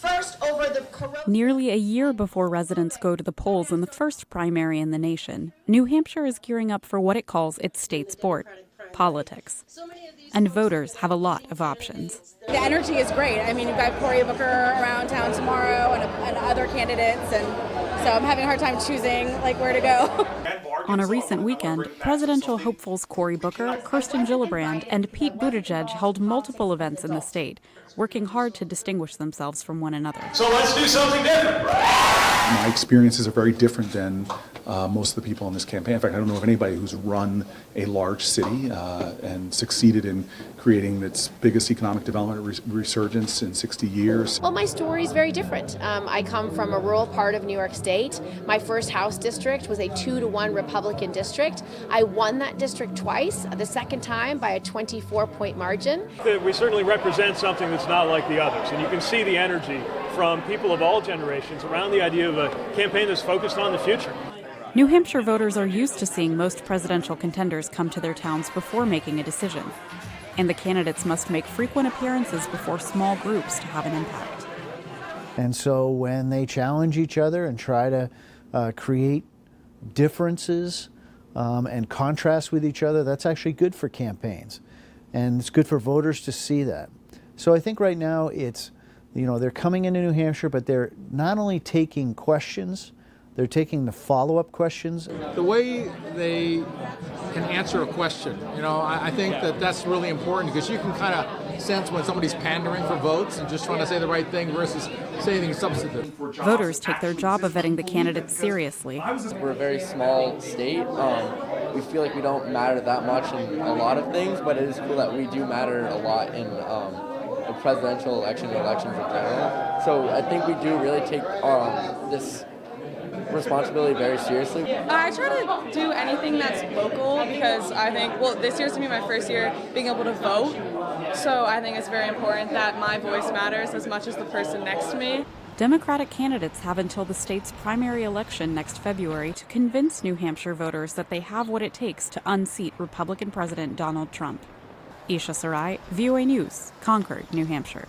First, over the Nearly a year before residents go to the polls in the first primary in the nation, New Hampshire is gearing up for what it calls its state sport, politics. And voters have a lot of options. The energy is great. I mean, you've got Cory Booker around town tomorrow and other candidates, and so I'm having a hard time choosing where to go. On a recent weekend, presidential hopefuls Cory Booker, Kirsten Gillibrand, and Pete Buttigieg held multiple events in the state, working hard to distinguish themselves from one another. So let's do something different. My experiences are very different than most of the people in this campaign. In fact, I don't know of anybody who's run a large city and succeeded in creating its biggest economic development resurgence in 60 years. Well, my story is very different. I come from a rural part of New York State. My first House district was a 2-to-1 Republican district. I won that district twice, the second time by a 24-point margin. We certainly represent something that's not like the others, and you can see the energy from people of all generations around the idea of a campaign that's focused on the future. New Hampshire voters are used to seeing most presidential contenders come to their towns before making a decision. And the candidates must make frequent appearances before small groups to have an impact. And so when they challenge each other and try to create differences and contrast with each other, that's actually good for campaigns. And it's good for voters to see that. So I think right now it's, they're coming into New Hampshire, but they're not only taking questions, they're taking the follow-up questions. The way they can answer a question, I think that's really important, because you can kind of sense when somebody's pandering for votes and just trying to say the right thing versus saying anything substantive. Voters take their job of vetting the candidates seriously. We're a very small state. We feel like we don't matter that much in a lot of things, but it is cool that we do matter a lot in a presidential election and elections in general. So I think we do really take this responsibility very seriously. I try to do anything that's local, because I think, this year's going to be my first year being able to vote. So I think it's very important that my voice matters as much as the person next to me. Democratic candidates have until the state's primary election next February to convince New Hampshire voters that they have what it takes to unseat Republican President Donald Trump. Esha Sarai, VOA News, Concord, New Hampshire.